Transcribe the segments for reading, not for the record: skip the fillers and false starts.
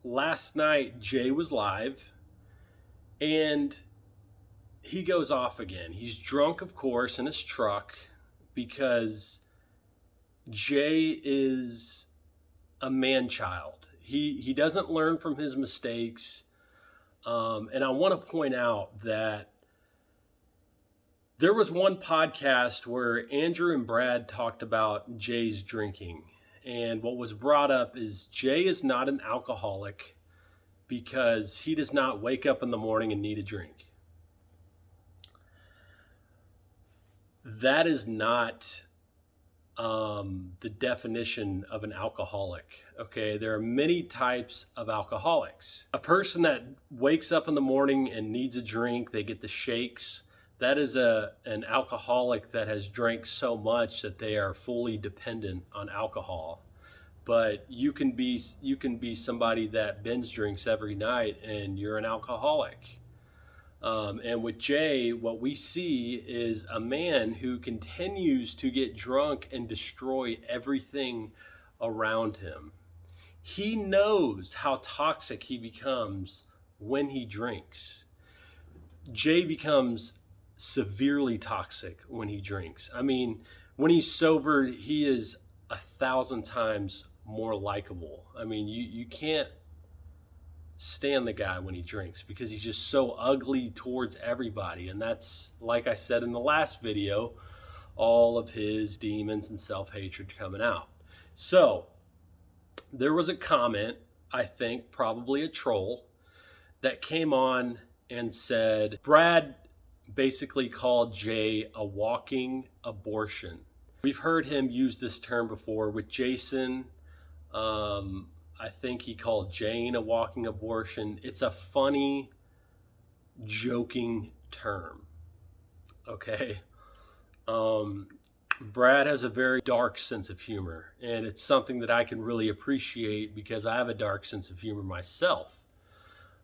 last night Jay was live and he goes off again. He's drunk, of course, in his truck because Jay is a man-child. He doesn't learn from his mistakes. And I want to point out that there was one podcast where Andrew and Brad talked about Jay's drinking. And what was brought up is Jay is not an alcoholic because he does not wake up in the morning and need a drink. That is not the definition of an alcoholic. Okay, there are many types of alcoholics. A person that wakes up in the morning and needs a drink, they get the shakes. That is an alcoholic that has drank so much that they are fully dependent on alcohol. But you can be somebody that binge drinks every night and you're an alcoholic. And with Jay, what we see is a man who continues to get drunk and destroy everything around him. He knows how toxic he becomes when he drinks. Jay becomes severely toxic when he drinks. I mean, when he's sober, he is 1,000 times more likable. I mean, you can't stand the guy when he drinks because he's just so ugly towards everybody. And that's, like I said in the last video, all of his demons and self-hatred coming out. So there was a comment, I think probably a troll, that came on and said Brad basically called Jay a walking abortion. We've heard him use this term before with Jason. I think he called Jane a walking abortion. It's a funny, joking term. Okay. Brad has a very dark sense of humor, and it's something that I can really appreciate because I have a dark sense of humor myself.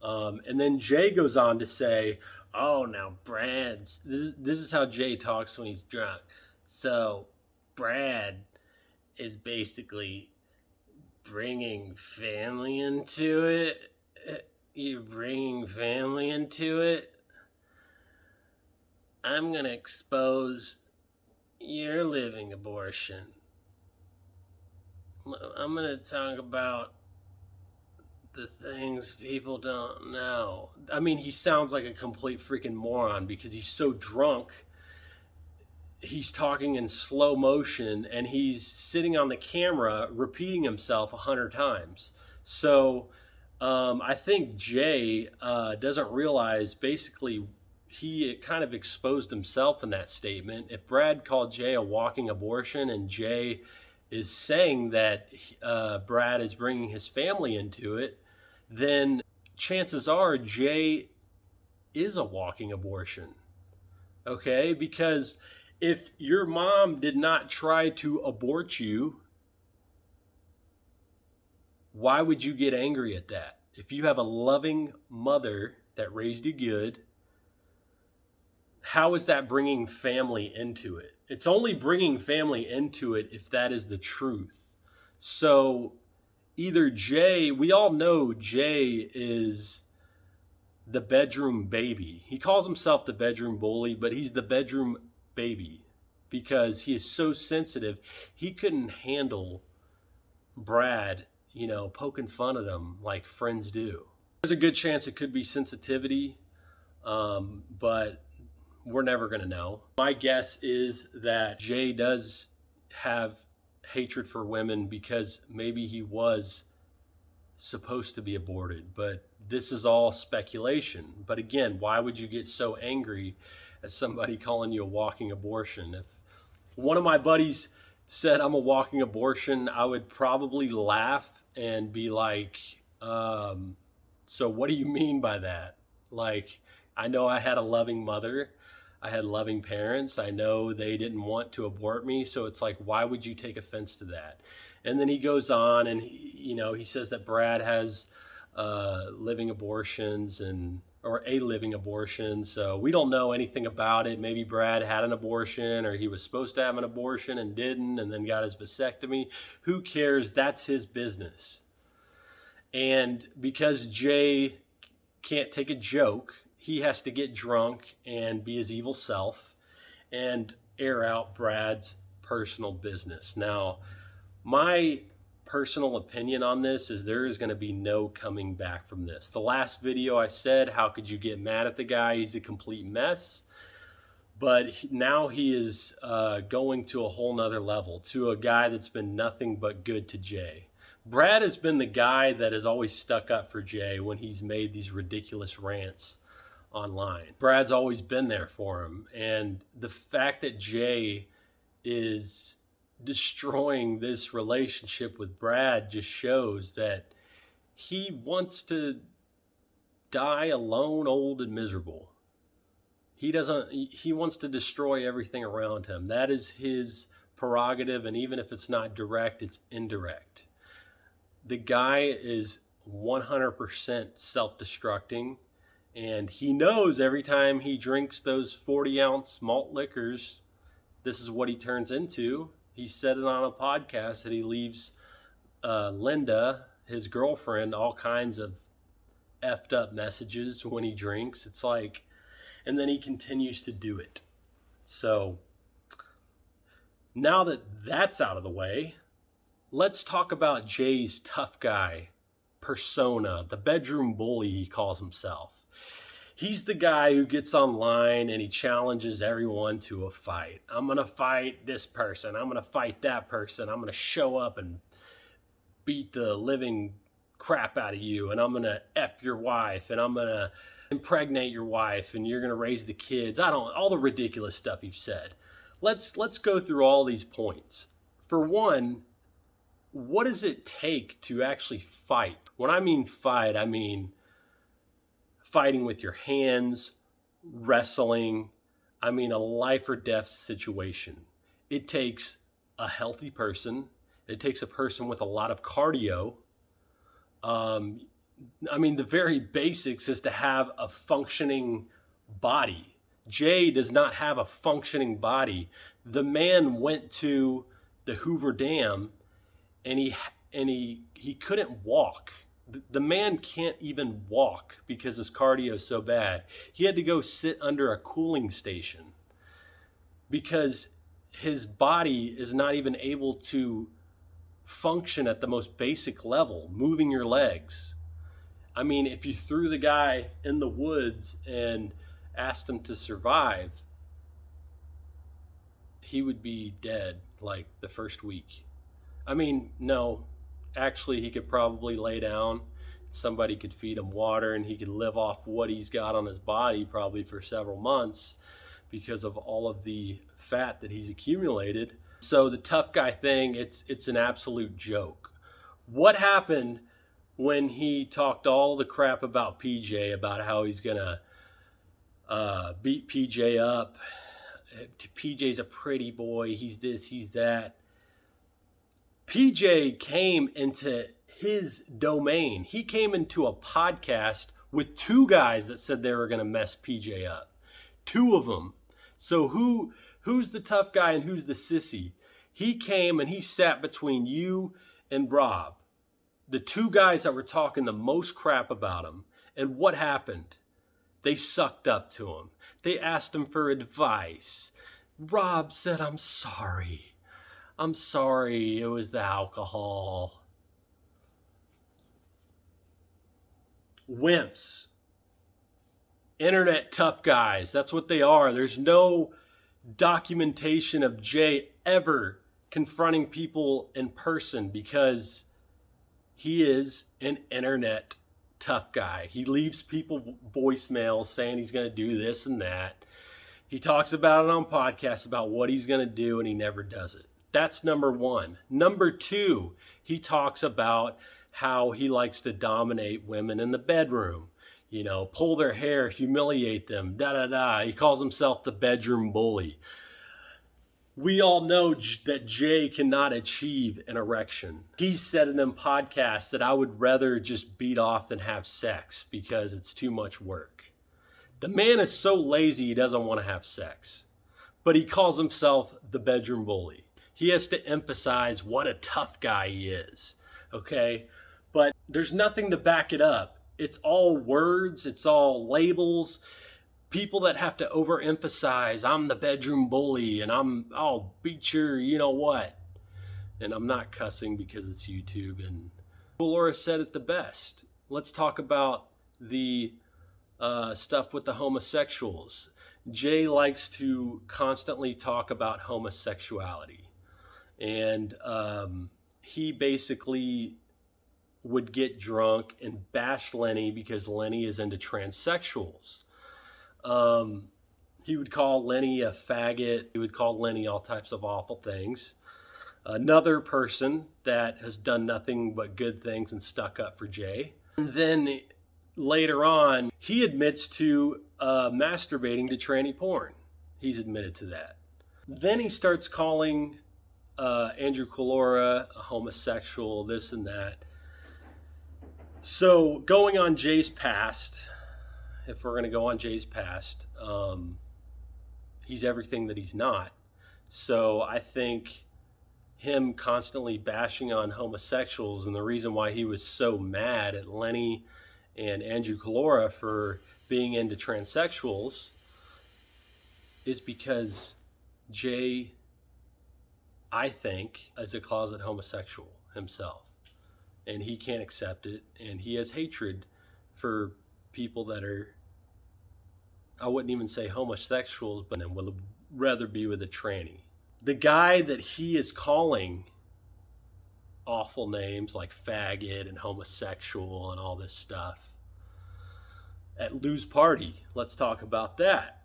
And then Jay goes on to say, oh, now Brad's, this is how Jay talks when he's drunk. So Brad is basically bringing family into it. You're bringing family into it. I'm going to expose your living abortion. I'm going to talk about the things people don't know. I mean, he sounds like a complete freaking moron because he's so drunk. He's talking in slow motion and he's sitting on the camera repeating himself 100 times. So I think Jay doesn't realize basically he kind of exposed himself in that statement. If Brad called Jay a walking abortion and Jay is saying that Brad is bringing his family into it, then chances are Jay is a walking abortion. Okay, because if your mom did not try to abort you, why would you get angry at that? If you have a loving mother that raised you good, how is that bringing family into it? It's only bringing family into it if that is the truth. So either Jay, we all know Jay is the bedroom baby. He calls himself the bedroom bully, but he's the bedroom baby because he is so sensitive. He couldn't handle Brad, poking fun at him like friends do. There's a good chance it could be sensitivity, but we're never going to know. My guess is that Jay does have hatred for women because maybe he was supposed to be aborted, but this is all speculation. But again, why would you get so angry at somebody calling you a walking abortion? If one of my buddies said I'm a walking abortion, I would probably laugh and be like, so what do you mean by that? Like, I know I had a loving mother. I had loving parents. I know they didn't want to abort me. So it's like, why would you take offense to that? And then he goes on and he says that Brad has living abortions or a living abortion. So we don't know anything about it. Maybe Brad had an abortion or he was supposed to have an abortion and didn't and then got his vasectomy. Who cares? That's his business. And because Jay can't take a joke, he has to get drunk and be his evil self and air out Brad's personal business. Now, my personal opinion on this is there is going to be no coming back from this. The last video I said, how could you get mad at the guy? He's a complete mess. But now he is going to a whole nother level, to a guy that's been nothing but good to Jay. Brad has been the guy that has always stuck up for Jay when he's made these ridiculous rants online. Brad's always been there for him. And the fact that Jay is destroying this relationship with Brad just shows that he wants to die alone, old, and miserable. He wants to destroy everything around him. That is his prerogative, and even if it's not direct, it's indirect. The guy is 100% self-destructing, and he knows every time he drinks those 40-ounce malt liquors, this is what he turns into. He said it on a podcast that he leaves Linda, his girlfriend, all kinds of effed up messages when he drinks. It's like, and then he continues to do it. So now that that's out of the way, let's talk about Jay's tough guy persona, the bedroom bully he calls himself. He's the guy who gets online and he challenges everyone to a fight. I'm going to fight this person. I'm going to fight that person. I'm going to show up and beat the living crap out of you. And I'm going to F your wife. And I'm going to impregnate your wife. And you're going to raise the kids. All the ridiculous stuff you've said. Let's go through all these points. For one, what does it take to actually fight? When I mean fight, I mean fighting with your hands, wrestling. I mean a life or death situation. It takes a healthy person. It takes a person with a lot of cardio. I mean, the very basics is to have a functioning body. Jay does not have a functioning body. The man went to the Hoover Dam and he couldn't walk. The man can't even walk because his cardio is so bad. He had to go sit under a cooling station because his body is not even able to function at the most basic level, moving your legs. I mean, if you threw the guy in the woods and asked him to survive, he would be dead like the first week. I mean, no. Actually, he could probably lay down. Somebody could feed him water and he could live off what he's got on his body probably for several months because of all of the fat that he's accumulated. So the tough guy thing, it's an absolute joke. What happened when he talked all the crap about PJ, about how he's going to beat PJ up? PJ's a pretty boy. He's this, he's that. PJ came into his domain. He came into a podcast with two guys that said they were going to mess PJ up. Two of them. So who's the tough guy and who's the sissy? He came and he sat between you and Rob, the two guys that were talking the most crap about him. And what happened? They sucked up to him. They asked him for advice. Rob said, I'm sorry, it was the alcohol. Wimps. Internet tough guys. That's what they are. There's no documentation of Jay ever confronting people in person because he is an internet tough guy. He leaves people voicemails saying he's going to do this and that. He talks about it on podcasts about what he's going to do and he never does it. That's number one. Number two, he talks about how he likes to dominate women in the bedroom. You know, pull their hair, humiliate them, He calls himself the bedroom bully. We all know that Jay cannot achieve an erection. He said in them podcasts that I would rather just beat off than have sex because it's too much work. The man is so lazy he doesn't want to have sex. But he calls himself the bedroom bully. He has to emphasize what a tough guy he is, okay? but there's nothing to back it up. It's all words, it's all labels. People that have to overemphasize, I'm the bedroom bully and I'll beat your you know what. And I'm not cussing because it's YouTube. And Laura said it the best. Let's talk about the stuff with the homosexuals. Jay likes to constantly talk about homosexuality. And he basically would get drunk and bash Lenny because Lenny is into transsexuals. He would call Lenny a faggot. He would call Lenny all types of awful things. Another person that has done nothing but good things and stuck up for Jay. And then later on, he admits to masturbating to tranny porn. He's admitted to that. Then he starts calling Andrew Colora a homosexual, this and that. So going on Jay's past, if we're going to go on Jay's past, he's everything that he's not. So I think him constantly bashing on homosexuals, and the reason why he was so mad at Lenny and Andrew Colora for being into transsexuals is because Jay, I think, is a closet homosexual himself, and he can't accept it, and he has hatred for people that are, I wouldn't even say homosexuals, but would rather be with a tranny. The guy that he is calling awful names like faggot and homosexual and all this stuff at Lou's party, let's talk about that.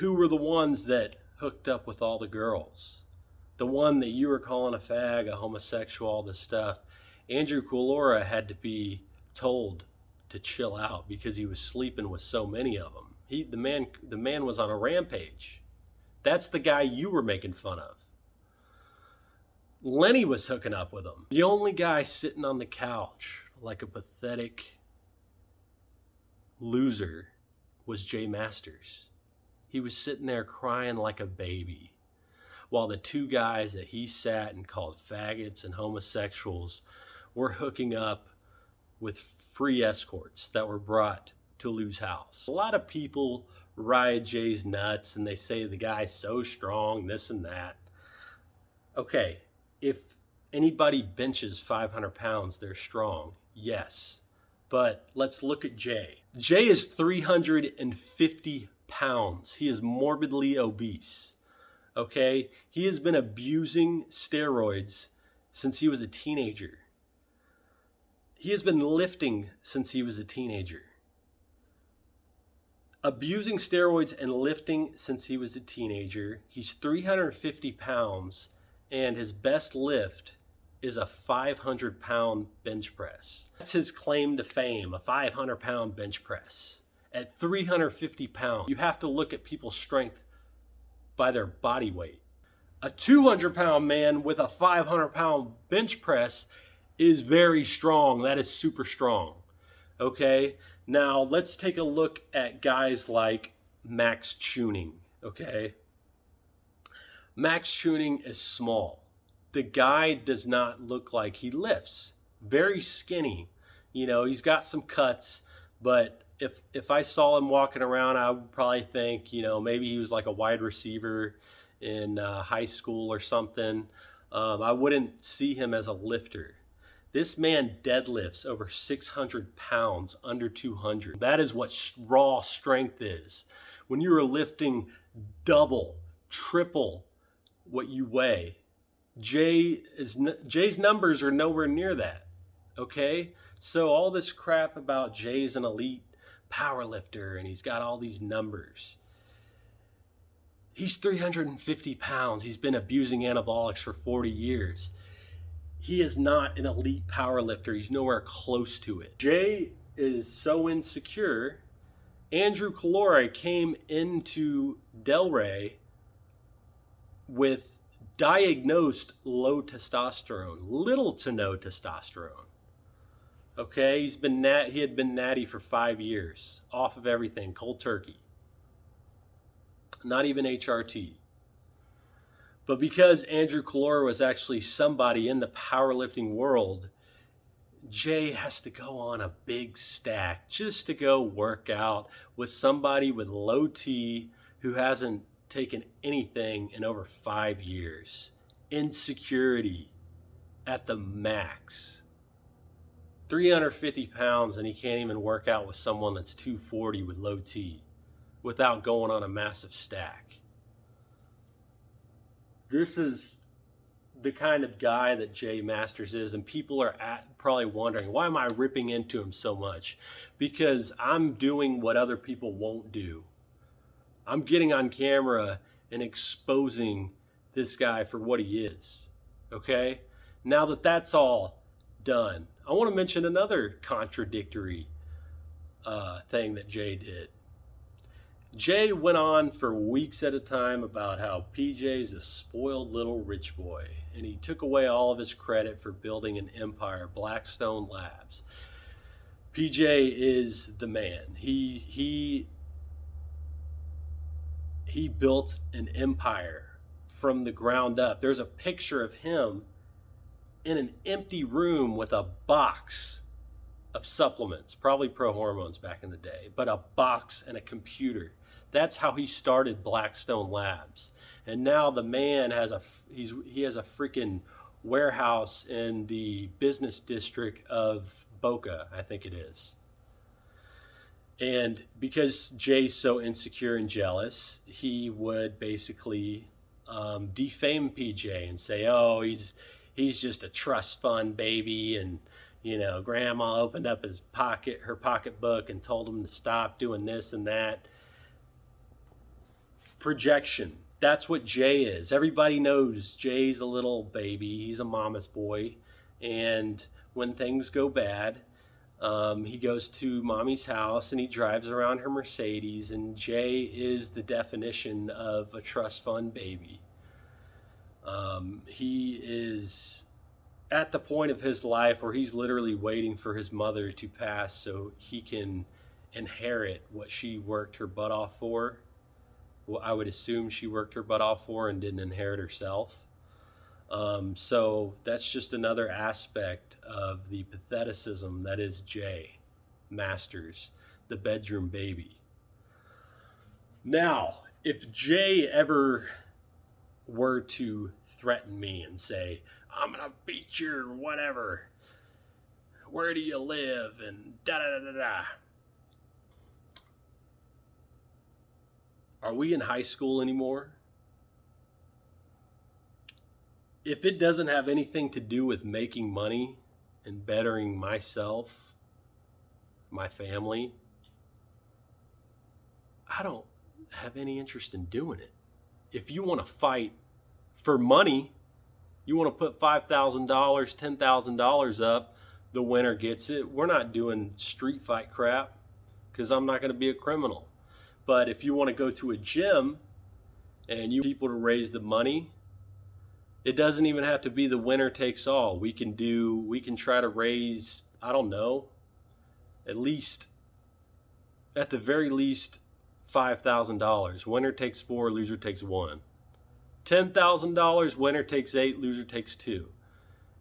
Who were the ones that hooked up with all the girls? The one that you were calling a fag, a homosexual, all this stuff. Andrew Colora had to be told to chill out because he was sleeping with so many of them. The man was on a rampage. That's the guy you were making fun of. Lenny was hooking up with him. The only guy sitting on the couch like a pathetic loser was Jay Masters. He was sitting there crying like a baby, while the two guys that he sat and called faggots and homosexuals were hooking up with free escorts that were brought to Lou's house. A lot of people ride Jay's nuts and they say the guy's so strong, this and that. Okay, if anybody benches 500 pounds, they're strong, yes. But let's look at Jay. Jay is 350 pounds. He is morbidly obese. Okay? He has been abusing steroids since he was a teenager. He has been lifting since he was a teenager. Abusing steroids and lifting since he was a teenager. He's 350 pounds, and his best lift is a 500-pound bench press. That's his claim to fame, a 500-pound bench press. At 350 pounds, you have to look at people's strength by their body weight. A 200-pound man with a 500-pound bench press is very strong. That is super strong. Okay? Now, let's take a look at guys like Max Tuning. Okay? Max Tuning is small. The guy does not look like he lifts. Very skinny. You know, he's got some cuts, but if I saw him walking around, I would probably think, you know, maybe he was like a wide receiver in high school or something. I wouldn't see him as a lifter. This man deadlifts over 600 pounds, under 200. That is what raw strength is. When you are lifting double, triple what you weigh, Jay's numbers are nowhere near that. Okay? So all this crap about Jay's an elite power lifter and he's got all these numbers. He's 350 pounds. He's been abusing anabolics for 40 years. He is not an elite power lifter. He's nowhere close to it. Jay is so insecure. Andrew Colora came into Delray with diagnosed low testosterone, little to no testosterone. Okay, he had been natty for 5 years, off of everything, cold turkey. Not even HRT. But because Andrew Colora was actually somebody in the powerlifting world, Jay has to go on a big stack just to go work out with somebody with low T who hasn't taken anything in over 5 years. Insecurity at the max. 350 pounds and he can't even work out with someone that's 240 with low T without going on a massive stack. This is the kind of guy that Jay Masters is, and people are probably wondering, why am I ripping into him so much? Because I'm doing what other people won't do. I'm getting on camera and exposing this guy for what he is. Okay? Now that that's all done, I want to mention another contradictory thing that Jay did. Jay went on for weeks at a time about how PJ's a spoiled little rich boy, and he took away all of his credit for building an empire, Blackstone Labs. PJ is the man. He built an empire from the ground up. There's a picture of him in an empty room with a box of supplements, probably pro hormones back in the day, but a box and a computer. That's how he started Blackstone Labs. And now the man has he has a freaking warehouse in the business district of Boca, I think it is. And because Jay's so insecure and jealous, he would basically defame PJ and say, oh, he's just a trust fund baby, and you know, grandma opened up her pocketbook and told him to stop doing this and that. Projection. That's what Jay is. Everybody knows Jay's a little baby. He's a mama's boy. And when things go bad, he goes to mommy's house and he drives around her Mercedes. And Jay is the definition of a trust fund baby. He is at the point of his life where he's literally waiting for his mother to pass so he can inherit what she worked her butt off for. Well, I would assume she worked her butt off for and didn't inherit herself. So that's just another aspect of the patheticism that is Jay Masters, the bedroom baby. Now, if Jay ever were to threaten me and say, I'm gonna beat your whatever, where do you live, and da da da da da. Are we in high school anymore? If it doesn't have anything to do with making money and bettering myself, my family, I don't have any interest in doing it. If you want to fight for money, you want to put $5,000, $10,000 up, the winner gets it. We're not doing street fight crap because I'm not going to be a criminal. But if you want to go to a gym and you people to raise the money, it doesn't even have to be the winner takes all. We can try to raise, I don't know, at the very least $5,000. Winner takes 4, loser takes 1. $10,000, winner takes 8, loser takes 2.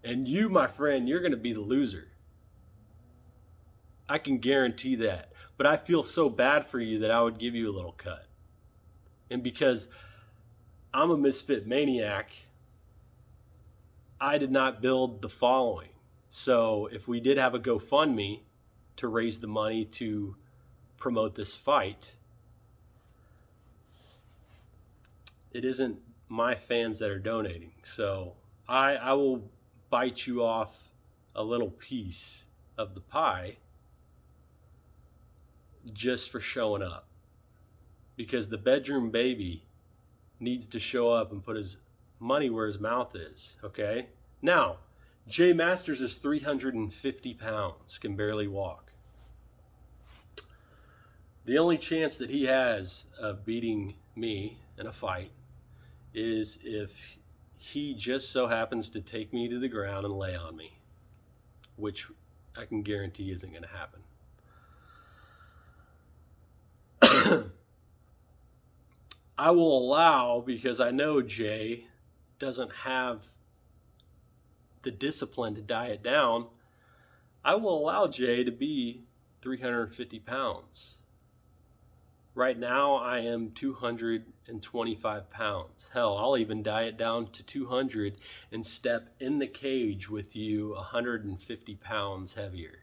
And you, my friend, you're going to be the loser. I can guarantee that. But I feel so bad for you that I would give you a little cut. And because I'm a misfit maniac, I did not build the following. So if we did have a GoFundMe to raise the money to promote this fight, it isn't my fans that are donating. So I will bite you off a little piece of the pie just for showing up, because the bedroom baby needs to show up and put his money where his mouth is. Okay, now Jay Masters is 350 pounds, can barely walk. The only chance that he has of beating me in a fight is if he just so happens to take me to the ground and lay on me, which I can guarantee isn't going to happen. I will allow, because I know Jay doesn't have the discipline to diet down, I will allow Jay to be 350 pounds. Right now, I am 225 pounds. Hell, I'll even diet down to 200 and step in the cage with you 150 pounds heavier.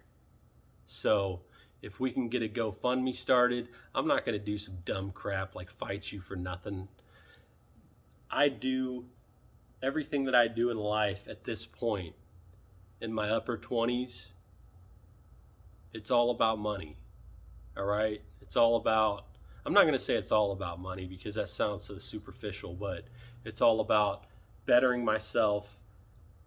So if we can get a GoFundMe started, I'm not going to do some dumb crap like fight you for nothing. I do everything that I do in life at this point, in my upper 20s, it's all about money. All right? It's all about, I'm not going to say it's all about money because that sounds so superficial, but it's all about bettering myself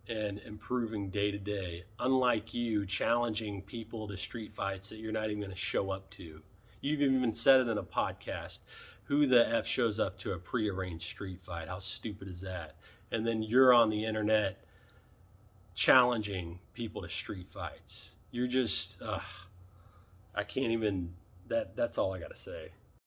and improving day to day. Unlike you, challenging people to street fights that you're not even going to show up to. You've even said it in a podcast. Who the F shows up to a prearranged street fight? How stupid is that? And then you're on the internet challenging people to street fights. You're just, I can't even, that's all I got to say.